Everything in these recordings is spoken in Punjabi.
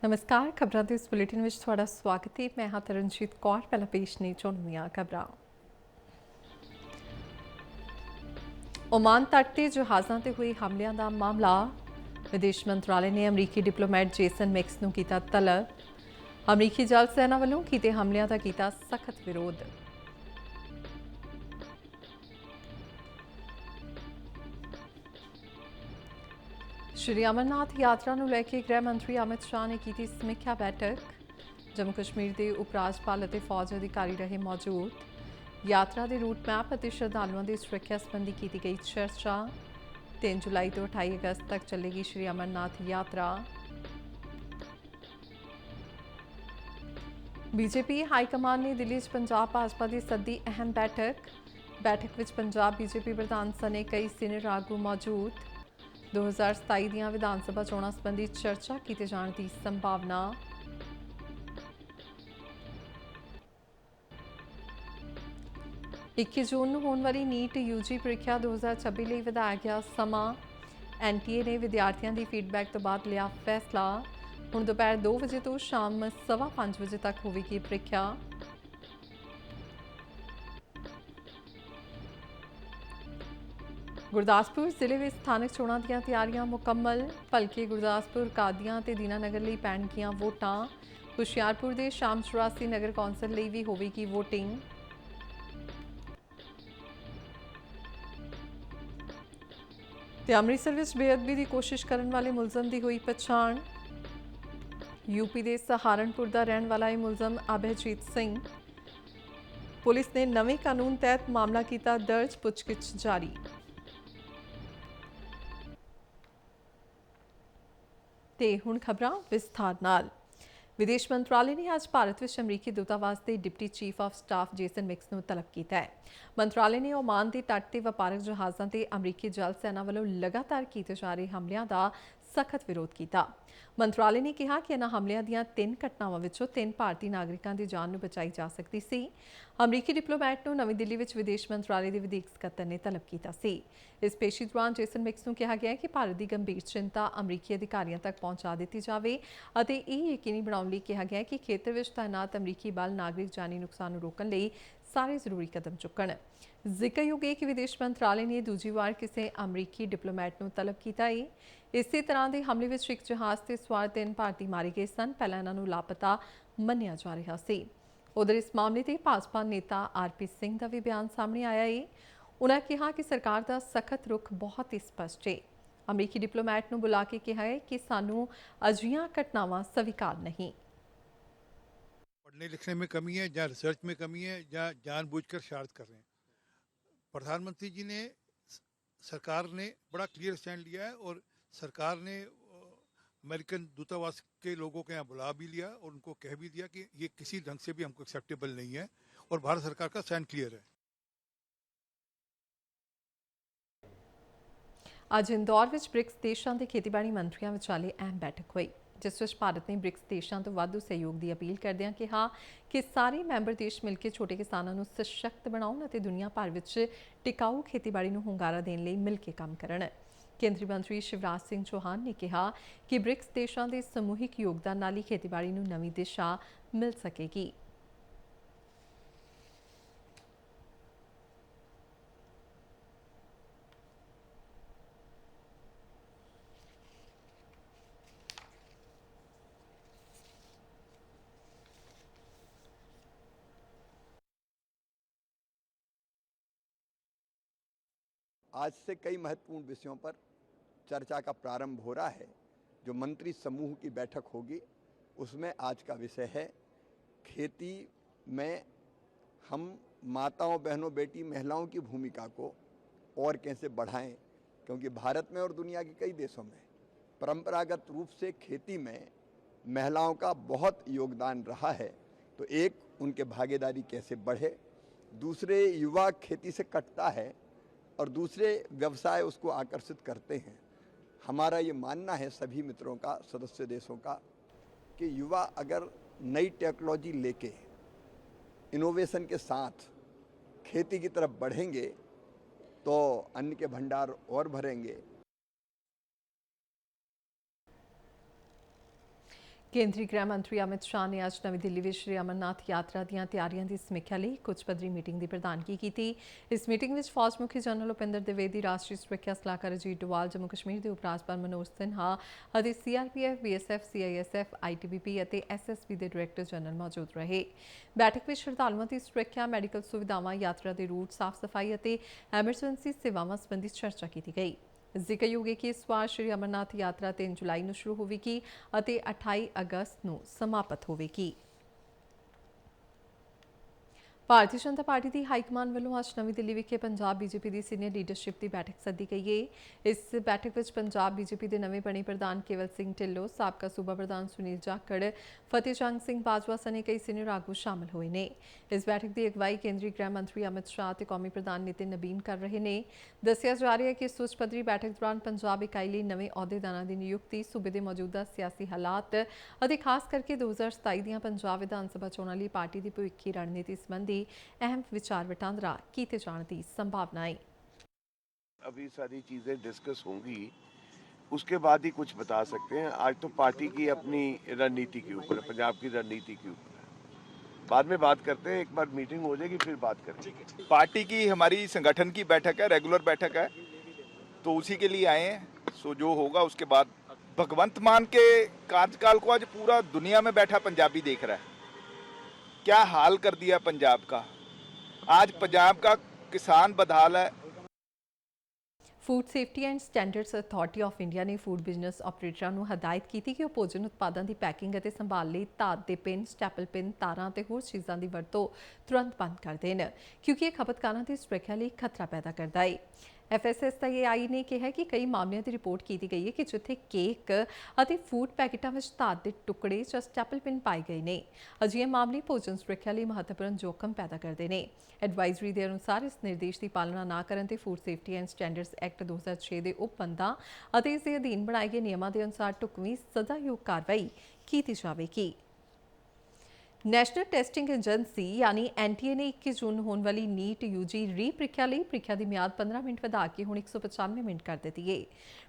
नमस्कार खबरों के इस बुलेटिन में थोड़ा स्वागत है। मैं हाँ तरनजीत कौर। पहला पेश ने चुनिया खबरां। ओमान तट ते जहाज़ां ते हुए हमलियां दा मामला। विदेश मंत्रालय ने अमरीकी डिप्लोमैट जेसन मिक्स नूं कीता तलब। अमरीकी जल सेना वालों कीते हमलियां दा कीता सख्त विरोध। श्री अमरनाथ यात्रा नूं लैके गृह मंत्री अमित शाह ने की समीक्षा बैठक। जम्मू कश्मीर के उप राज्यपाल और फौज अधिकारी रहे मौजूद। यात्रा के रूट मैप और श्रद्धालुओं की सुरक्षा संबंधी की गई चर्चा। 3 जुलाई तो 28 अगस्त तक चलेगी श्री अमरनाथ यात्रा। बीजेपी हाईकमान ने दिल्ली पंजाब भाजपा की सद्दी अहम बैठक में पंजाब बीजेपी प्रधान सने कई सीनियर आगू मौजूद। 2027 ਦੀਆਂ विधान सभा चोणां संबंधी चर्चा की जाने की संभावना। 21 जून ਨੂੰ ਹੋਣ ਵਾਲੀ ਨੀਟ ਯੂਜੀ ਪ੍ਰੀਖਿਆ 2026 ਲਈ ਵਧਾਇਆ ਗਿਆ ਸਮਾਂ। ਐਨਟੀਏ ਨੇ ਵਿਦਿਆਰਥੀਆਂ ਦੀ ਫੀਡਬੈਕ ਤੋਂ ਬਾਅਦ ਲਿਆ ਫੈਸਲਾ। ਹੁਣ ਦੁਪਹਿਰ 2 ਵਜੇ ਤੋਂ ਸ਼ਾਮ 5:15 ਵਜੇ ਤੱਕ ਹੋਵੇਗੀ ਪ੍ਰੀਖਿਆ। ਗੁਰਦਾਸਪੁਰ ਜ਼ਿਲ੍ਹੇ ਵਿੱਚ ਸਥਾਨਕ ਚੋਣਾਂ ਦੀਆਂ ਤਿਆਰੀਆਂ ਮੁਕੰਮਲ। ਭਲਕੇ ਗੁਰਦਾਸਪੁਰ, ਕਾਦੀਆਂ ਤੇ ਦੀਨਾਨਗਰ ਲਈ ਪੈਣਗੀਆਂ ਵੋਟਾਂ। ਹੁਸ਼ਿਆਰਪੁਰ ਦੇ ਸ਼ਾਮ 84 ਨਗਰ ਕੌਂਸਲ ਲਈ ਵੀ ਹੋਵੇਗੀ ਵੋਟਿੰਗ। ਤੇ ਅੰਮ੍ਰਿਤਸਰ ਵਿੱਚ ਬੇਅਦਬੀ ਦੀ ਕੋਸ਼ਿਸ਼ ਕਰਨ ਵਾਲੇ ਮੁਲਜ਼ਮ ਦੀ ਹੋਈ ਪਛਾਣ। यूपी ਦੇ ਸਹਾਰਨਪੁਰ ਦਾ ਰਹਿਣ ਵਾਲਾ ਇਹ ਮੁਲਜ਼ਮ ਅਭੈਜੀਤ ਸਿੰਘ। ਪੁਲਿਸ ਨੇ ਨਵੇਂ ਕਾਨੂੰਨ ਤਹਿਤ ਮਾਮਲਾ ਕੀਤਾ ਦਰਜ। ਪੁੱਛਗਿੱਛ ਜਾਰੀ। ਤੇ ਹੁਣ ਖਬਰਾਂ ਵਿਸਥਾਰ ਨਾਲ। विदेश मंत्रालय ने आज भारत में अमरीकी दूतावास के deputy chief of staff Jason mix ਨੂੰ तलब किया है। मंत्रालय ने ओमान के तट ਤੇ ਵਪਾਰਕ ਜਹਾਜ਼ਾਂ ਤੇ अमरीकी जल सेना ਵੱਲੋਂ लगातार किए जा रहे हमलियां का सख्त विरोध किया। मंत्रालय ने कहा कि इन्हां हमलियां ਦੀਆਂ 3 ਘਟਨਾਵਾਂ ਵਿੱਚੋਂ 3 ਭਾਰਤੀ ਨਾਗਰਿਕਾਂ ਦੀ ਜਾਨ ਨੂੰ ਬਚਾਈ ਜਾ ਸਕਦੀ ਸੀ। ਅਮਰੀਕੀ ਡਿਪਲੋਮੈਟ ਨੂੰ ਨਵੀਂ ਦਿੱਲੀ ਵਿੱਚ ਵਿਦੇਸ਼ ਮੰਤਰਾਲੇ ਦੇ ਵਿਦੇਸ਼ ਸਕੱਤਰ ਨੇ ਤਲਬ ਕੀਤਾ ਸੀ। ਇਸ ਪੇਸ਼ੀ ਦੌਰਾਨ ਜੇਸਨ ਮਿਕਸ ਨੂੰ ਕਿਹਾ ਗਿਆ ਕਿ ਭਾਰਤ ਦੀ ਗੰਭੀਰ ਚਿੰਤਾ ਅਮਰੀਕੀ ਅਧਿਕਾਰੀਆਂ ਤੱਕ ਪਹੁੰਚਾ ਦਿੱਤੀ ਜਾਵੇ ਅਤੇ ਇਹ ਯਕੀਨੀ ਬਣਾਉਣ ਲਈ ਕਿਹਾ ਗਿਆ ਕਿ ਖੇਤਰ ਵਿੱਚ ਤਾਇਨਾਤ ਅਮਰੀਕੀ ਬਲ ਨਾਗਰਿਕ ਜਾਨੀ ਨੁਕਸਾਨ ਨੂੰ ਰੋਕਣ ਲਈ ਸਾਰੇ ਜ਼ਰੂਰੀ ਕਦਮ ਚੁੱਕਣ। ਜ਼ਿਕਰਯੋਗ ਹੈ ਕਿ ਵਿਦੇਸ਼ ਮੰਤਰਾਲੇ ਨੇ ਦੂਜੀ ਵਾਰ ਕਿਸੇ ਅਮਰੀਕੀ ਡਿਪਲੋਮੈਟ ਨੂੰ ਤਲਬ ਕੀਤਾ ਹੈ। ਇਸੇ ਤਰ੍ਹਾਂ ਦੇ ਹਮਲੇ ਵਿੱਚ ਇੱਕ ਜਹਾਜ਼ ਤੇ ਸਵਾਰ 3 ਭਾਰਤੀ ਮਾਰੇ ਗਏ ਸਨ। ਪਹਿਲਾਂ ਇਹਨਾਂ ਨੂੰ ਲਾਪਤਾ ਮੰਨਿਆ ਜਾ ਰਿਹਾ ਸੀ। ਉਧਰ ਇਸ ਮਾਮਲੇ ਤੇ ਭਾਜਪਾ ਨੇਤਾ ਆਰਪੀ ਸਿੰਘ ਦਾ ਵੀ ਬਿਆਨ ਸਾਹਮਣੇ ਆਇਆ ਹੈ। ਉਨ੍ਹਾਂ ਕਿਹਾ ਕਿ ਸਰਕਾਰ ਦਾ ਸਖਤ ਰੁਖ ਬਹੁਤ ਹੀ ਸਪਸ਼ਟ ਹੈ। ਅਮਰੀਕੀ ਡਿਪਲੋਮੈਟ ਨੂੰ ਬੁਲਾ ਕੇ ਕਿਹਾ ਹੈ ਕਿ ਸਾਨੂੰ ਅਜਿਹੀਆਂ ਘਟਨਾਵਾਂ ਸਵੀਕਾਰ नहीं। पढ़ने लिखने में कमी है, जहाँ रिसर्च में कमी है, जहाँ जानबूझकर शरारत कर रहे हैं। प्रधानमंत्री जी ने, सरकार ने बड़ा क्लियर स्टैंड लिया है और सरकार ने अमेरिकन दूतावास के लोगों के यहाँ बुला भी लिया और उनको कह भी दिया कि ये किसी ढंग से भी हमको एक्सेप्टेबल नहीं है और भारत सरकार का स्टैंड क्लियर है। ਅੱਜ ਇੰਦੌਰ ਵਿੱਚ ਬ੍ਰਿਕਸ ਦੇਸ਼ਾਂ ਦੇ ਖੇਤੀਬਾੜੀ ਮੰਤਰੀਆਂ ਵਿਚਾਲੇ ਅਹਿਮ ਬੈਠਕ ਹੋਈ, ਜਿਸ ਵਿੱਚ ਭਾਰਤ ਨੇ ਬ੍ਰਿਕਸ ਦੇਸ਼ਾਂ ਤੋਂ ਵਾਧੂ ਸਹਿਯੋਗ ਦੀ ਅਪੀਲ ਕਰਦਿਆਂ ਕਿਹਾ ਕਿ ਸਾਰੇ ਮੈਂਬਰ ਦੇਸ਼ ਮਿਲ ਕੇ ਛੋਟੇ ਕਿਸਾਨਾਂ ਨੂੰ ਸਸ਼ਕਤ ਬਣਾਉਣ ਅਤੇ ਦੁਨੀਆ ਭਰ ਵਿੱਚ ਟਿਕਾਊ ਖੇਤੀਬਾੜੀ ਨੂੰ ਹੁੰਗਾਰਾ ਦੇਣ ਲਈ ਮਿਲ ਕੇ ਕੰਮ ਕਰਨ। ਕੇਂਦਰੀ ਮੰਤਰੀ ਸ਼ਿਵਰਾਜ ਸਿੰਘ ਚੌਹਾਨ ਨੇ ਕਿਹਾ ਕਿ ਬ੍ਰਿਕਸ ਦੇਸ਼ਾਂ ਦੇ ਸਮੂਹਿਕ ਯੋਗਦਾਨ ਨਾਲ ਹੀ ਖੇਤੀਬਾੜੀ ਨੂੰ ਨਵੀਂ ਦਿਸ਼ਾ ਮਿਲ ਸਕੇਗੀ। आज से कई महत्वपूर्ण विषयों पर चर्चा का प्रारंभ हो रहा है। जो मंत्री समूह की बैठक होगी उसमें आज का विषय है खेती में हम माताओं, बहनों, बेटी, महिलाओं की भूमिका को और कैसे बढ़ाएं, क्योंकि भारत में और दुनिया के कई देशों में परंपरागत रूप से खेती में महिलाओं का बहुत योगदान रहा है। तो एक, उनके भागीदारी कैसे बढ़े, दूसरे युवा खेती से कटता है और दूसरे व्यवसाय उसको आकर्षित करते हैं। हमारा ये मानना है सभी मित्रों का, सदस्य देशों का, कि युवा अगर नई टेक्नोलॉजी लेके इनोवेशन के साथ खेती की तरफ बढ़ेंगे तो अन्न के भंडार और भरेंगे। ਕੇਂਦਰੀ ਗ੍ਰਹਿ ਮੰਤਰੀ ਅਮਿਤ ਸ਼ਾਹ ਨੇ ਅੱਜ ਨਵੀਂ ਦਿੱਲੀ ਵਿੱਚ ਸ਼੍ਰੀ ਅਮਰਨਾਥ ਯਾਤਰਾ ਦੀਆਂ ਤਿਆਰੀਆਂ ਦੀ ਸਮੀਖਿਆ ਲਈ ਕੁਝ ਪੱਧਰੀ ਮੀਟਿੰਗ ਦੀ ਪ੍ਰਧਾਨਗੀ ਕੀਤੀ। ਇਸ ਮੀਟਿੰਗ ਵਿੱਚ ਫੌਜ ਮੁਖੀ ਜਨਰਲ ਉਪਿੰਦਰ ਦਿਵੇਦੀ, ਰਾਸ਼ਟਰੀ ਸੁਰੱਖਿਆ ਸਲਾਹਕਾਰ ਅਜੀਤ ਡੋਵਾਲ, ਜੰਮੂ ਕਸ਼ਮੀਰ ਦੇ ਉਪ ਰਾਜਪਾਲ ਮਨੋਜ ਸਿਨਹਾ ਅਤੇ CRPF, BSF, CISF, ITBP ਅਤੇ SSB ਦੇ ਡਾਇਰੈਕਟਰ ਜਨਰਲ ਮੌਜੂਦ ਰਹੇ। ਬੈਠਕ ਵਿੱਚ ਸ਼ਰਧਾਲੂਆਂ ਦੀ ਸੁਰੱਖਿਆ, ਮੈਡੀਕਲ ਸੁਵਿਧਾਵਾਂ, ਯਾਤਰਾ ਦੇ ਰੂਟ, ਸਾਫ਼ ਸਫਾਈ ਅਤੇ ਐਮਰਜੈਂਸੀ ਸੇਵਾਵਾਂ ਸੰਬੰਧੀ ਚਰਚਾ ਕੀਤੀ ਗਈ। ਜ਼ਿਕਰਯੋਗ ਹੈ ਕਿ ਇਸ ਵਾਰ ਸ਼੍ਰੀ ਅਮਰਨਾਥ ਯਾਤਰਾ 3 ਜੁਲਾਈ ਨੂੰ ਸ਼ੁਰੂ ਹੋਵੇਗੀ ਅਤੇ 28 ਅਗਸਤ ਨੂੰ ਸਮਾਪਤ ਹੋਵੇਗੀ। ਭਾਰਤੀ ਜਨਤਾ ਪਾਰਟੀ ਦੀ ਹਾਈਕਮਾਨ ਵੱਲੋਂ ਅੱਜ ਨਵੀਂ ਦਿੱਲੀ ਵਿਖੇ ਪੰਜਾਬ BJP ਦੀ ਸੀਨੀਅਰ ਲੀਡਰਸ਼ਿਪ ਦੀ ਬੈਠਕ ਸੱਦੀ ਗਈ ਹੈ। ਇਸ ਬੈਠਕ ਵਿੱਚ ਪੰਜਾਬ BJP ਦੇ ਨਵੇਂ ਬਣੇ ਪ੍ਰਧਾਨ ਕੇਵਲ ਸਿੰਘ ਢਿੱਲੋਂ, ਸਾਬਕਾ ਸੂਬਾ ਪ੍ਰਧਾਨ ਸੁਨੀਲ ਜਾਖੜ, ਫਤਿਹ ਜੰਗ ਸਿੰਘ ਬਾਜਵਾ ਸਣੇ ਕਈ ਸੀਨੀਅਰ ਆਗੂ ਸ਼ਾਮਲ ਹੋਏ ਨੇ। ਇਸ ਬੈਠਕ ਦੀ ਅਗਵਾਈ ਕੇਂਦਰੀ ਗ੍ਰਹਿ ਮੰਤਰੀ ਅਮਿਤ ਸ਼ਾਹ ਤੇ ਕੌਮੀ ਪ੍ਰਧਾਨ ਨਿਤਿਨ ਨਬੀਨ ਕਰ ਰਹੇ ਨੇ। ਦੱਸਿਆ ਜਾ ਰਿਹਾ ਹੈ ਕਿ ਇਸ ਉੱਚ ਪੱਧਰੀ ਬੈਠਕ ਦੌਰਾਨ ਪੰਜਾਬ ਇਕਾਈ ਲਈ ਨਵੇਂ ਅਹੁਦੇਦਾਰਾਂ ਦੀ ਨਿਯੁਕਤੀ, ਸੂਬੇ ਦੇ ਮੌਜੂਦਾ ਸਿਆਸੀ ਹਾਲਾਤ ਅਤੇ ਖਾਸ ਕਰਕੇ 2027 ਦੀਆਂ ਪੰਜਾਬ ਵਿਧਾਨ ਸਭਾ ਚੋਣਾਂ ਲਈ ਪਾਰਟੀ ਦੀ ਭਵਿੱਖੀ ਰਣਨੀਤੀ ਸੰਬੰਧੀ अहम विचार वटांदरा किए जाने की संभावना है। अभी सारी चीज़ें डिस्कस होंगी, उसके बाद ही कुछ बता सकते हैं। आज तो पार्टी की अपनी रणनीति के ऊपर है, पंजाब की रणनीति के ऊपर है। बाद में बात करते हैं, एक बार मीटिंग हो जाएगी फिर बात करेंगे। पार्टी की हमारी संगठन की बैठक है, रेगुलर बैठक है, तो उसी के लिए आए हैं। सो जो होगा उसके बाद भगवंत मान के कार्यकाल को आज पूरा दुनिया में बैठा पंजाबी देख रहा है। क्या हाल कर दिया पंजाब का। आज पंजाब का किसान बदहाल है। Food safety and standards authority of India ਨੇ ਫੂਡ ਬਿਜ਼ਨਸ ਆਪਰੇਟਰਾਂ ਨੂੰ ਹਦਾਇਤ ਕੀਤੀ ਕਿ ਉਹ ਭੋਜਨ ਉਤਪਾਦਾਂ ਦੀ ਪੈਕਿੰਗ ਅਤੇ ਸੰਭਾਲ ਲਈ ਧਾਤ ਦੇ ਪਿੰਨ, ਸਟੈਪਲ ਪਿੰਨ, ਤਾਰਾਂ ਅਤੇ ਹੋਰ ਚੀਜ਼ਾਂ ਦੀ ਵਰਤੋਂ ਤੁਰੰਤ ਬੰਦ ਕਰ ਦੇਣ, ਕਿਉਂਕਿ ਇਹ ਖਪਤਕਾਰਾਂ ਦੀ ਸੁਰੱਖਿਆ ਲਈ ਖਤਰਾ ਪੈਦਾ ਕਰਦਾ ਹੈ। FSSAI ਨੇ ਕਿਹਾ ਕਿ ਕਈ ਮਾਮਲਿਆਂ ਦੀ ਰਿਪੋਰਟ ਕੀਤੀ ਗਈ ਹੈ ਕਿ ਜਿੱਥੇ ਕੇਕ ਅਤੇ ਫੂਡ ਪੈਕੇਟਾਂ ਵਿੱਚ ਧਾਤ ਦੇ ਟੁਕੜੇ ਜਾਂ ਸਟੈਪਲ ਪਿਨ ਪਾਏ ਗਏ ਨੇ। ਅਜਿਹੇ ਮਾਮਲੇ ਭੋਜਨ ਸੁਰੱਖਿਆ ਲਈ ਮਹੱਤਵਪੂਰਨ ਜੋਖਮ ਪੈਦਾ ਕਰਦੇ ਨੇ। ਐਡਵਾਈਜ਼ਰੀ ਦੇ ਅਨੁਸਾਰ ਇਸ ਨਿਰਦੇਸ਼ ਦੀ ਪਾਲਣਾ ਨਾ ਕਰਨ ਤੇ food safety and standards act 2006 ਦੇ ਉਪਬੰਧਾਂ ਅਤੇ ਇਸ ਦੇ ਅਧੀਨ ਬਣਾਏ ਗਏ ਨਿਯਮਾਂ ਦੇ ਅਨੁਸਾਰ ਢੁਕਵੀਂ ਸਜ਼ਾਯੋਗ ਕਾਰਵਾਈ ਕੀਤੀ ਜਾਵੇਗੀ। ਨੈਸ਼ਨਲ ਟੈਸਟਿੰਗ ਏਜੰਸੀ ਯਾਨੀ NTA ਨੇ 21 ਜੂਨ ਨੂੰ ਹੋਣ ਵਾਲੀ ਨੀਟ UG ਰੀ ਪ੍ਰੀਖਿਆ ਲਈ ਪ੍ਰੀਖਿਆ ਦੀ ਮਿਆਦ 15 ਮਿੰਟ ਵਧਾ ਕੇ ਹੁਣ 195 ਮਿੰਟ ਕਰ ਦਿੱਤੀ ਹੈ।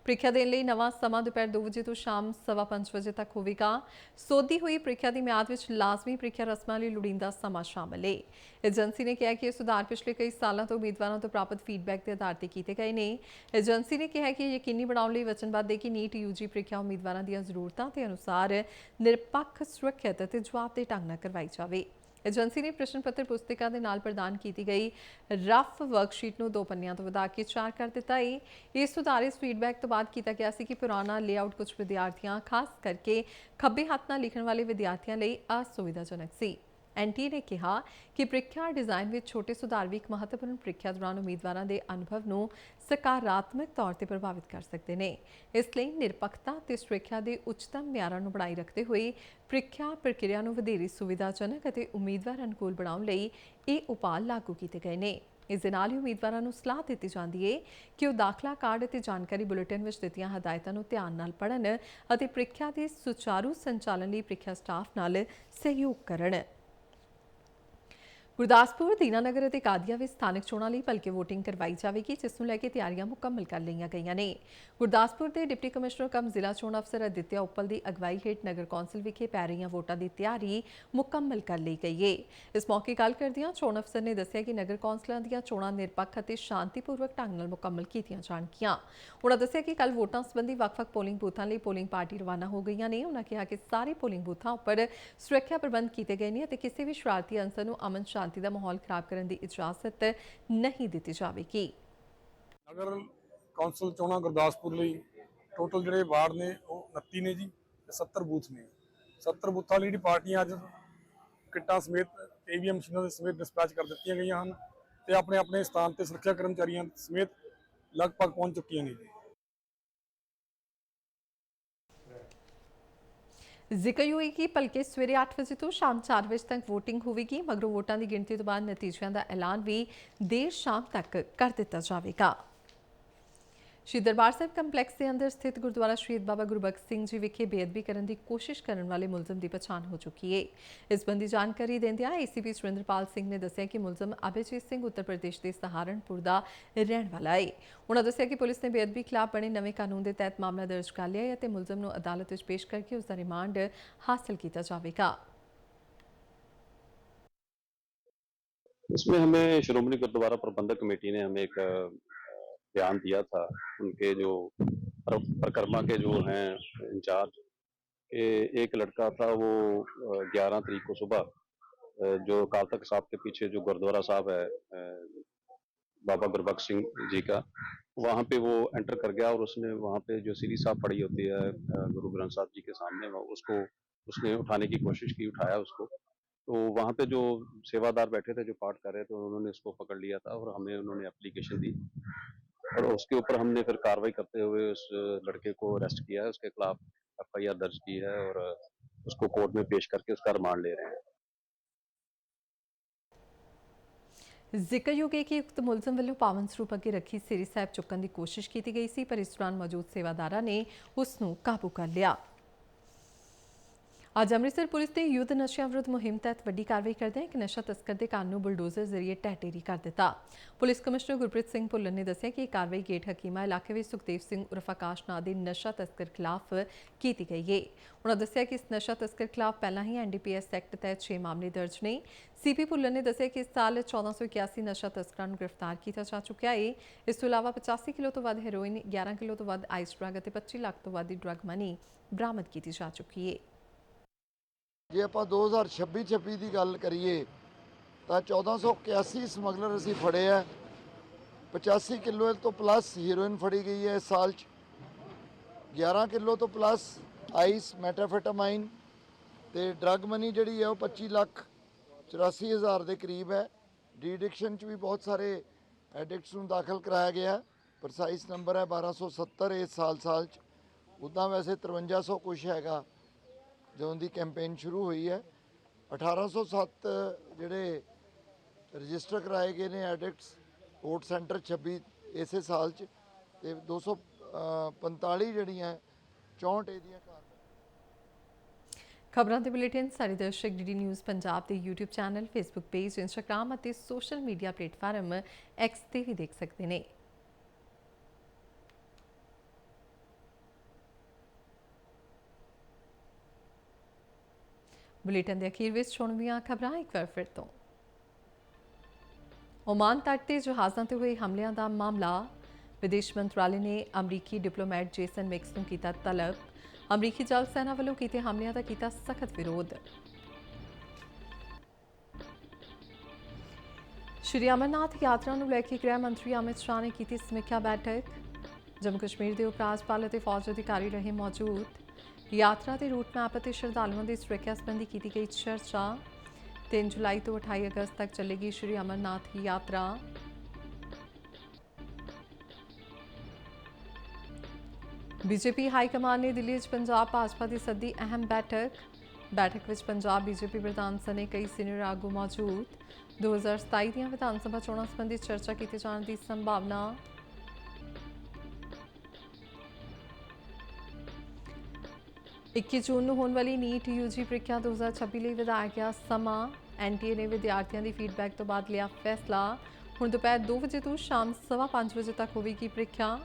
ਪ੍ਰੀਖਿਆ ਦੇਣ ਲਈ ਨਵਾਂ ਸਮਾਂ ਦੁਪਹਿਰ 2 ਵਜੇ ਤੋਂ ਸ਼ਾਮ 5:15 ਵਜੇ ਤੱਕ ਹੋਵੇਗਾ। ਸੋਧੀ ਹੋਈ ਪ੍ਰੀਖਿਆ ਦੀ ਮਿਆਦ ਵਿੱਚ ਲਾਜ਼ਮੀ ਪ੍ਰੀਖਿਆ ਰਸਮਾਂ ਲਈ ਲੋੜੀਂਦਾ ਸਮਾਂ ਸ਼ਾਮਲ ਹੈ। ਏਜੰਸੀ ਨੇ ਕਿਹਾ ਕਿ ਇਹ ਸੁਧਾਰ ਪਿਛਲੇ ਕਈ ਸਾਲਾਂ ਤੋਂ ਉਮੀਦਵਾਰਾਂ ਤੋਂ ਪ੍ਰਾਪਤ ਫੀਡਬੈਕ ਦੇ ਆਧਾਰ ਤੇ ਕੀਤੇ ਗਏ ਨੇ। ਏਜੰਸੀ ਨੇ ਕਿਹਾ ਕਿ ਯਕੀਨੀ ਬਣਾਉਣ ਲਈ ਵਚਨਬੱਧ ਹੈ ਕਿ ਨੀਟ UG ਪ੍ਰੀਖਿਆ ਉਮੀਦਵਾਰਾਂ ਦੀਆਂ ਜ਼ਰੂਰਤਾਂ ਦੇ ਅਨੁਸਾਰ ਨਿਰਪੱਖ, ਸੁਰੱਖਿਅਤ ਅਤੇ ਜਵਾਬਦੇਹ ਢੰਗ ਨਾਲ ਕਰਵਾਈ ਜਾਵੇ। ਏਜੰਸੀ ਨੇ ਪ੍ਰਸ਼ਨ ਪੱਤਰ ਪੁਸਤਕਾਂ ਦੇ ਨਾਲ ਪ੍ਰਦਾਨ ਕੀਤੀ ਗਈ ਰਫ ਵਰਕਸ਼ੀਟ ਨੂੰ 2 ਪੰਨਿਆਂ ਤੋਂ ਵਧਾ ਕੇ 4 ਕਰ ਦਿੱਤਾ ਹੈ। ਇਹ ਸੁਧਾਰ ਇਸ ਫੀਡਬੈਕ ਤੋਂ ਬਾਅਦ ਕੀਤਾ ਗਿਆ ਸੀ ਕਿ ਪੁਰਾਣਾ ਲੇਆਊਟ ਕੁਝ ਵਿਦਿਆਰਥੀਆਂ, ਖਾਸ ਕਰਕੇ ਖੱਬੇ ਹੱਥ ਨਾਲ ਲਿਖਣ ਵਾਲੇ ਵਿਦਿਆਰਥੀਆਂ ਲਈ ਅਸੁਵਿਧਾਜਨਕ ਸੀ। NTA ਨੇ ਕਿਹਾ ਕਿ ਪ੍ਰੀਖਿਆ ਡਿਜ਼ਾਈਨ ਵਿੱਚ ਛੋਟੇ ਸੁਧਾਰ ਵੀ ਇੱਕ ਮਹੱਤਵਪੂਰਨ ਪ੍ਰੀਖਿਆ ਦੌਰਾਨ ਉਮੀਦਵਾਰਾਂ ਦੇ ਅਨੁਭਵ ਨੂੰ ਸਕਾਰਾਤਮਕ ਤੌਰ ਤੇ ਪ੍ਰਭਾਵਿਤ ਕਰ ਸਕਦੇ ਨੇ। ਇਸ ਲਈ ਨਿਰਪੱਖਤਾ ਤੇ ਸੁਰੱਖਿਆ ਦੇ ਉੱਚਤਮ ਮਿਆਰਾਂ ਨੂੰ ਬਣਾਈ ਰੱਖਦੇ ਹੋਏ ਪ੍ਰੀਖਿਆ ਪ੍ਰਕਿਰਿਆ ਨੂੰ ਵਧੇਰੇ ਸੁਵਿਧਾਜਨਕ ਅਤੇ ਉਮੀਦਵਾਰ ਅਨੁਕੂਲ ਬਣਾਉਣ ਲਈ ਇਹ ਉਪਾਅ ਲਾਗੂ ਕੀਤੇ ਗਏ ਨੇ। ਇਸ ਦੇ ਨਾਲ ਹੀ ਉਮੀਦਵਾਰਾਂ ਨੂੰ ਸਲਾਹ ਦਿੱਤੀ ਜਾਂਦੀ ਹੈ ਕਿ ਉਹ ਦਾਖਲਾ ਕਾਰਡ ਅਤੇ ਜਾਣਕਾਰੀ ਬੁਲੇਟਿਨ ਵਿੱਚ ਦਿੱਤੀਆਂ ਹਦਾਇਤਾਂ ਨੂੰ ਧਿਆਨ ਨਾਲ ਪੜ੍ਹਨ ਅਤੇ ਪ੍ਰੀਖਿਆ ਦੇ ਸੁਚਾਰੂ ਸੰਚਾਲਨ ਲਈ ਪ੍ਰੀਖਿਆ ਸਟਾਫ ਨਾਲ ਸਹਿਯੋਗ ਕਰਨ। ਗੁਰਦਾਸਪੁਰ, ਦੀਨਾਨਗਰ ਅਤੇ ਕਾਦੀਆ ਵਿੱਚ ਸਥਾਨਕ ਚੋਣਾਂ ਲਈ ਭਲਕੇ ਵੋਟਿੰਗ ਕਰਵਾਈ ਜਾਵੇਗੀ, ਜਿਸ ਨੂੰ ਲੈ ਕੇ ਤਿਆਰੀਆਂ ਮੁਕੰਮਲ ਕਰ ਲਈਆਂ ਗਈਆਂ ਨੇ। ਗੁਰਦਾਸਪੁਰ ਦੇ ਡਿਪਟੀ ਕਮਿਸ਼ਨਰ ਕਮ ਜ਼ਿਲ੍ਹਾ ਚੋਣ ਅਫਸਰ ਅਦਿੱਤਿਆ ਉੱਪਲ ਦੀ ਅਗਵਾਈ ਹੇਠ ਨਗਰ ਕੌਂਸਲ ਵਿਖੇ ਪੈ ਰਹੀਆਂ ਵੋਟਾਂ ਦੀ ਤਿਆਰੀ ਮੁਕੰਮਲ ਕਰ ਲਈ ਗਈ ਹੈ। ਇਸ ਮੌਕੇ ਗੱਲ ਕਰਦਿਆਂ ਚੋਣ ਅਫਸਰ ਨੇ ਦੱਸਿਆ ਕਿ ਨਗਰ ਕੌਂਸਲਾਂ ਦੀਆਂ ਚੋਣਾਂ ਨਿਰਪੱਖ ਅਤੇ ਸ਼ਾਂਤੀਪੂਰਵਕ ਢੰਗ ਨਾਲ ਮੁਕੰਮਲ ਕੀਤੀਆਂ ਜਾਣਗੀਆਂ। ਉਨ੍ਹਾਂ ਦੱਸਿਆ ਕਿ ਕੱਲ੍ਹ ਵੋਟਾਂ ਸੰਬੰਧੀ ਵੱਖ-ਵੱਖ ਪੋਲਿੰਗ ਬੂਥਾਂ ਲਈ ਪੋਲਿੰਗ ਪਾਰਟੀ ਰਵਾਨਾ ਹੋ ਗਈਆਂ ਨੇ। ਉਨ੍ਹਾਂ ਕਿਹਾ ਕਿ ਸਾਰੇ ਪੋਲਿੰਗ ਬੂਥਾਂ ਉੱਪਰ ਸੁਰੱਖਿਆ ਪ੍ਰਬੰਧ ਕੀਤੇ ਗਏ ਨੇ ਅਤੇ ਕਿਸੇ ਵੀ ਸ਼ਰਾਰਤੀ ਅਨਸਰ ਨੂੰ ਅਮਨ ਸ਼ਾਂਤੀ ਦਾ ਮਾਹੌਲ ਖਰਾਬ ਕਰਨ ਦੀ ਇਜਾਜ਼ਤ ਨਹੀਂ ਦਿੱਤੀ ਜਾਵੇਗੀ। ਨਗਰ ਕੌਂਸਲ ਚੋਣਾਂ ਗੁਰਦਾਸਪੁਰ ਲਈ ਟੋਟਲ ਜਿਹੜੇ ਵਾਰਡ ਨੇ ਉਹ 29 ਨੇ ਜੀ ਤੇ 70 ਬੂਥ ਨੇ। 70 ਬੂਥਾਂ ਲਈ ਪਾਰਟੀਆਂ ਅੱਜ ਕਿੱਟਾਂ ਸਮੇਤ EVM ਮਸ਼ੀਨਾਂ ਦੇ ਸਮੇਤ ਡਿਸਪੈਚ ਕਰ ਦਿੱਤੀਆਂ ਗਈਆਂ ਹਨ ਤੇ ਆਪਣੇ ਆਪਣੇ ਸਥਾਨ ਤੇ ਸੁਰੱਖਿਆ ਕਰਮਚਾਰੀਆਂ ਸਮੇਤ ਲਗਭਗ ਪਹੁੰਚ ਚੁੱਕੀਆਂ ਨੇ ਜੀ। ਜ਼ਿਕਰਯੋਗ ਹੈ ਕਿ ਭਲਕੇ ਸਵੇਰੇ 8 ਵਜੇ ਤੋਂ ਸ਼ਾਮ 4 ਵਜੇ ਤੱਕ ਵੋਟਿੰਗ ਹੋਵੇਗੀ। ਮਗਰੋਂ ਵੋਟਾਂ ਦੀ ਗਿਣਤੀ ਤੋਂ ਬਾਅਦ ਨਤੀਜਿਆਂ ਦਾ ਐਲਾਨ ਵੀ ਦੇਰ ਸ਼ਾਮ ਤੱਕ ਕਰ ਦਿੱਤਾ ਜਾਵੇਗਾ। ਸ਼੍ਰੀ ਦਰਬਾਰ ਸਾਹਿਬ ਕੰਪਲੈਕਸ ਦੇ ਅੰਦਰ ਸਥਿਤ ਗੁਰਦੁਆਰਾ ਸ਼ਹੀਦ ਬਾਬਾ ਗੁਰਬਖਸ਼ ਸਿੰਘ ਜੀ ਵਿਖੇ ਬੇਅਦਬੀ ਕਰਨ ਦੀ ਕੋਸ਼ਿਸ਼ ਕਰਨ ਵਾਲੇ ਮੁਲਜ਼ਮ ਦੀ ਪਛਾਣ ਹੋ ਚੁੱਕੀ ਹੈ। ਇਸ ਸੰਬੰਧੀ ਜਾਣਕਾਰੀ ਦਿੰਦਿਆਂ ਏਸੀਪੀ ਸੁਰਿੰਦਰਪਾਲ ਸਿੰਘ ਨੇ ਦੱਸਿਆ ਕਿ ਮੁਲਜ਼ਮ ਅਭਿਜੀਤ ਸਿੰਘ ਉੱਤਰ ਪ੍ਰਦੇਸ਼ ਦੇ ਸਹਾਰਨਪੁਰ ਦਾ ਰਹਿਣ ਵਾਲਾ ਹੈ। ਉਹਨਾਂ ਦੱਸਿਆ ਕਿ ਪੁਲਿਸ ਨੇ ਬੇਅਦਬੀ ਖਿਲਾਫ ਬਣੇ ਨਵੇਂ ਕਾਨੂੰਨ ਦੇ ਤਹਿਤ ਮਾਮਲਾ ਦਰਜ ਕਰ ਲਿਆ ਹੈ ਅਤੇ ਮੁਲਜ਼ਮ ਨੂੰ ਅਦਾਲਤ ਵਿੱਚ ਪੇਸ਼ ਕਰਕੇ ਉਸ ਦਾ ਰਿਮਾਂਡ ਹਾਸਲ ਕੀਤਾ ਜਾਵੇਗਾ। इसमें हमें श्रोमणी गुरुद्वारा प्रबंधक कमेटी ने हमें एक बयान दिया था, उनके जो परिक्रमा के जो हैं इंचार्ज के, एक लड़का था वो 11 तारीख को सुबह जो अकाल तख्त साहब के पीछे जो गुरुद्वारा साहब है बाबा गुरबख्श सिंह जी का, वहाँ पे वो एंटर कर गया और उसने वहाँ पे जो सीरी साहब पड़ी होती है गुरु ग्रंथ साहब जी के सामने, उसको उसने उठाने की कोशिश की, उठाया उसको। तो वहाँ पे जो सेवादार बैठे थे जो पाठ कर रहे थे, उन्होंने इसको पकड़ लिया था और हमें उन्होंने एप्लीकेशन दी और उसके ऊपर हमने फिर कार्रवाई करते हुए उस लड़के को अरेस्ट किया है, उसके खिलाफ FIR दर्ज की है और उसको कोर्ट में पेश करके उसका रिमांड ले रहे हैं। ਜ਼ਿਕਰਯੋਗ ਹੈ ਕਿ ਉਕਤ ਮੁਲਜ਼ਮ ਵੱਲੋਂ ਪਾਵਨ ਸਰੂਪ ਅੱਗੇ ਰੱਖੀ ਸ੍ਰੀ ਸਾਹਿਬ ਚੁੱਕਣ ਦੀ ਕੋਸ਼ਿਸ਼ ਕੀਤੀ ਗਈ ਸੀ, ਪਰ ਇਸ ਦੌਰਾਨ ਮੌਜੂਦ ਸੇਵਾਦਾਰਾਂ ਨੇ ਉਸ ਨੂੰ ਕਾਬੂ ਕਰ ਲਿਆ। ਅੱਜ ਅੰਮ੍ਰਿਤਸਰ ਪੁਲਿਸ ਨੇ ਯੁੱਧ ਨਸ਼ਿਆਂ ਵਿਰੁੱਧ ਮੁਹਿੰਮ ਤਹਿਤ ਵੱਡੀ ਕਾਰਵਾਈ ਕਰਦਿਆਂ ਇੱਕ ਨਸ਼ਾ ਤਸਕਰ ਦੇ ਘਰ ਨੂੰ ਬੁਲਡੋਜ਼ਰ ਜ਼ਰੀਏ ਢਹਿ ਢੇਰੀ ਕਰ ਦਿੱਤਾ। ਪੁਲਿਸ ਕਮਿਸ਼ਨਰ ਗੁਰਪ੍ਰੀਤ ਸਿੰਘ ਭੁੱਲਰ ਨੇ ਦੱਸਿਆ ਕਿ ਇਹ ਕਾਰਵਾਈ ਗੇਟ ਹਕੀਮਾ ਇਲਾਕੇ ਵਿੱਚ ਸੁਖਦੇਵ ਸਿੰਘ ਉਰਫ ਆਕਾਸ਼ ਨਾਂ ਦੇ ਨਸ਼ਾ ਤਸਕਰ ਖਿਲਾਫ ਕੀਤੀ ਗਈ ਹੈ। ਉਨ੍ਹਾਂ ਦੱਸਿਆ ਕਿ ਇਸ ਨਸ਼ਾ ਤਸਕਰ ਖਿਲਾਫ ਪਹਿਲਾਂ ਹੀ NDPS ਐਕਟ ਤਹਿਤ 6 ਮਾਮਲੇ ਦਰਜ ਨੇ। CP ਭੁੱਲਰ ਨੇ ਦੱਸਿਆ ਕਿ ਇਸ ਸਾਲ 1481 ਨਸ਼ਾ ਤਸਕਰਾਂ ਨੂੰ ਗ੍ਰਿਫਤਾਰ ਕੀਤਾ ਜਾ ਚੁੱਕਿਆ ਹੈ। ਇਸ ਤੋਂ ਇਲਾਵਾ 85 ਕਿਲੋ ਤੋਂ ਵੱਧ ਹੈਰੋਇਨ, 11 ਕਿਲੋ ਤੋਂ ਵੱਧ ਆਈਸ ਡਰੱਗ ਅਤੇ 25 ਲੱਖ ਤੋਂ ਵੱਧ ਦੀ ਡਰੱਗ ਮਨੀ ਬਰਾਮਦ ਕੀਤੀ ਜਾ ਚੁੱਕੀ ਹੈ। ਜੇ ਆਪਾਂ 2026 ਦੀ ਗੱਲ ਕਰੀਏ ਤਾਂ 1481 ਸਮਗਲਰ ਅਸੀਂ ਫੜੇ ਆ, 85 ਕਿਲੋ ਤੋਂ ਪਲੱਸ ਹੀਰੋਇਨ ਫੜੀ ਗਈ ਹੈ ਇਸ ਸਾਲ 'ਚ, 11 ਕਿਲੋ ਤੋਂ ਪਲੱਸ ਆਈਸ ਮੈਟਾਫੈਟਾਮਾਈਨ ਤੇ ਡਰੱਗ ਮਨੀ ਜਿਹੜੀ ਹੈ ਉਹ 25 ਲੱਖ 84 ਹਜ਼ਾਰ ਦੇ ਕਰੀਬ ਹੈ। ਡੀ ਐਡਿਕਸ਼ਨ 'ਚ ਵੀ ਬਹੁਤ ਸਾਰੇ ਐਡਿਕਟਸ ਨੂੰ ਦਾਖਲ ਕਰਾਇਆ ਗਿਆ, ਪ੍ਰਸਾਈਸ ਨੰਬਰ ਹੈ 1270 ਇਸ ਸਾਲ 'ਚ। ਉੱਦਾਂ ਵੈਸੇ 5300 ਕੁਛ ਹੈਗਾ ਜਦੋਂ ਦੀ ਕੈਂਪੇਨ ਸ਼ੁਰੂ ਹੋਈ ਹੈ। 1807 ਜਿਹੜੇ ਰਜਿਸਟਰ ਕਰਾਏ ਗਏ ਨੇ ਐਡਿਕਟਸ ਕੋਰਟ ਸੈਂਟਰ 26 ਇਸੇ ਸਾਲ 'ਚ, ਤੇ 245 ਜਿਹੜੀਆਂ 64 ਇਹਦੀਆਂ ਖਬਰਾਂ ਦੇ ਬੁਲੇਟਿਨ ਸਾਰੇ ਦਰਸ਼ਕ DD ਨਿਊਜ਼ ਪੰਜਾਬ ਦੇ YouTube channel, Facebook page, Instagram ਅਤੇ ਸੋਸ਼ਲ ਮੀਡੀਆ ਪਲੇਟਫਾਰਮ X ਤੇ ਵੀ ਦੇਖ ਸਕਦੇ ਨੇ। ਬੁਲੇਟਿਨ ਦੇ ਅਖੀਰ ਵਿੱਚ ਚੁਣਵੀਆਂ ਖਬਰਾਂ ਇੱਕ ਵਾਰ ਫਿਰ ਤੋਂ। ਓਮਾਨ ਤੱਟ ਤੇ ਜਹਾਜ਼ਾਂ ਤੇ ਹੋਏ ਹਮਲਿਆਂ ਦਾ ਮਾਮਲਾ, ਵਿਦੇਸ਼ ਮੰਤਰਾਲੇ ਨੇ ਅਮਰੀਕੀ ਡਿਪਲੋਮੈਟ ਜੇਸਨ ਮਿਕਸ ਨੂੰ ਕੀਤਾ ਤਲਬ। ਅਮਰੀਕੀ ਜਲ ਸੈਨਾ ਵੱਲੋਂ ਕੀਤੇ ਹਮਲਿਆਂ ਦਾ ਕੀਤਾ ਸਖਤ ਵਿਰੋਧ। ਸ਼੍ਰੀ ਅਮਰਨਾਥ ਯਾਤਰਾ ਨੂੰ ਲੈ ਕੇ ਗ੍ਰਹਿ ਮੰਤਰੀ ਅਮਿਤ ਸ਼ਾਹ ਨੇ ਕੀਤੀ ਸਮੀਖਿਆ ਬੈਠਕ। ਜੰਮੂ ਕਸ਼ਮੀਰ ਦੇ ਉਪ ਰਾਜਪਾਲ ਅਤੇ ਫੌਜ ਅਧਿਕਾਰੀ ਰਹੇ ਮੌਜੂਦ। ਯਾਤਰਾ ਦੇ ਰੂਟ ਮੈਪ ਅਤੇ ਸ਼ਰਧਾਲੂਆਂ ਦੀ ਸੁਰੱਖਿਆ ਸੰਬੰਧੀ ਕੀਤੀ ਗਈ ਚਰਚਾ। 3 ਜੁਲਾਈ ਤੋਂ 28 ਅਗਸਤ ਤੱਕ ਚੱਲੇਗੀ ਸ਼੍ਰੀ ਅਮਰਨਾਥ ਯਾਤਰਾ। ਬੀਜੇਪੀ ਹਾਈ ਕਮਾਨ ਨੇ ਦਿੱਲੀ 'ਚ ਪੰਜਾਬ ਭਾਜਪਾ ਦੀ ਸੱਦੀ ਅਹਿਮ ਬੈਠਕ ਵਿੱਚ ਪੰਜਾਬ ਬੀਜੇਪੀ ਪ੍ਰਧਾਨ ਸਣੇ ਕਈ ਸੀਨੀਅਰ ਆਗੂ ਮੌਜੂਦ। 2027 ਦੀਆਂ ਵਿਧਾਨ ਸਭਾ ਚੋਣਾਂ ਸੰਬੰਧੀ ਚਰਚਾ ਕੀਤੇ ਜਾਣ ਦੀ ਸੰਭਾਵਨਾ। 21 ਜੂਨ ਨੂੰ ਹੋਣ ਵਾਲੀ ਨੀਟ UG ਪ੍ਰੀਖਿਆ 2026 ਲਈ ਵਧਾਇਆ ਗਿਆ ਸਮਾਂ। NTA ਨੇ ਵਿਦਿਆਰਥੀਆਂ ਦੀ ਫੀਡਬੈਕ ਤੋਂ ਬਾਅਦ ਲਿਆ ਫੈਸਲਾ। ਹੁਣ ਦੁਪਹਿਰ 2 ਵਜੇ ਤੋਂ ਸ਼ਾਮ 5:15 ਵਜੇ ਤੱਕ ਹੋਵੇਗੀ ਪ੍ਰੀਖਿਆ।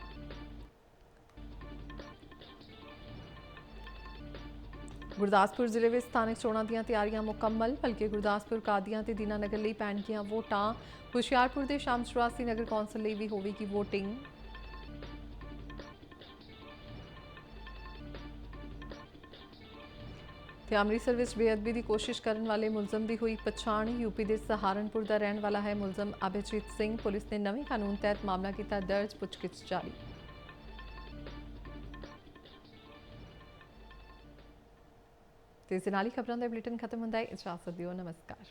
ਗੁਰਦਾਸਪੁਰ ਜ਼ਿਲ੍ਹੇ ਵਿੱਚ ਸਥਾਨਕ ਚੋਣਾਂ ਦੀਆਂ ਤਿਆਰੀਆਂ ਮੁਕੰਮਲ। ਭਲਕੇ ਗੁਰਦਾਸਪੁਰ, ਕਾਦੀਆਂ ਤੇ ਦੀਨਾਨਗਰ ਲਈ ਪੈਣਗੀਆਂ ਵੋਟਾਂ। ਹੁਸ਼ਿਆਰਪੁਰ ਦੇ ਸ਼ਾਮ 84 ਨਗਰ ਕੌਂਸਲ ਲਈ ਵੀ ਹੋਵੇਗੀ ਵੋਟਿੰਗ। ਤੇ ਅੰਮ੍ਰਿਤਸਰ ਵਿੱਚ ਬੇਅਦਬੀ ਦੀ ਕੋਸ਼ਿਸ਼ ਕਰਨ ਵਾਲੇ ਮੁਲਜ਼ਮ ਦੀ ਹੋਈ ਪਛਾਣ। ਯੂਪੀ ਦੇ ਸਹਾਰਨਪੁਰ ਦਾ ਰਹਿਣ ਵਾਲਾ ਹੈ ਮੁਲਜ਼ਮ ਅਭਿਜੀਤ ਸਿੰਘ। ਪੁਲਿਸ ਨੇ ਨਵੇਂ ਕਾਨੂੰਨ ਤਹਿਤ ਮਾਮਲਾ ਕੀਤਾ ਦਰਜ, ਪੁੱਛਗਿੱਛ ਜਾਰੀ। ਤੇ ਇਸ ਨਾਲ ਹੀ ਖਬਰਾਂ ਦਾ ਬੁਲੇਟਿਨ ਖਤਮ ਹੁੰਦਾ ਹੈ। ਇਜਾਜ਼ਤ ਦਿਓ, ਨਮਸਕਾਰ।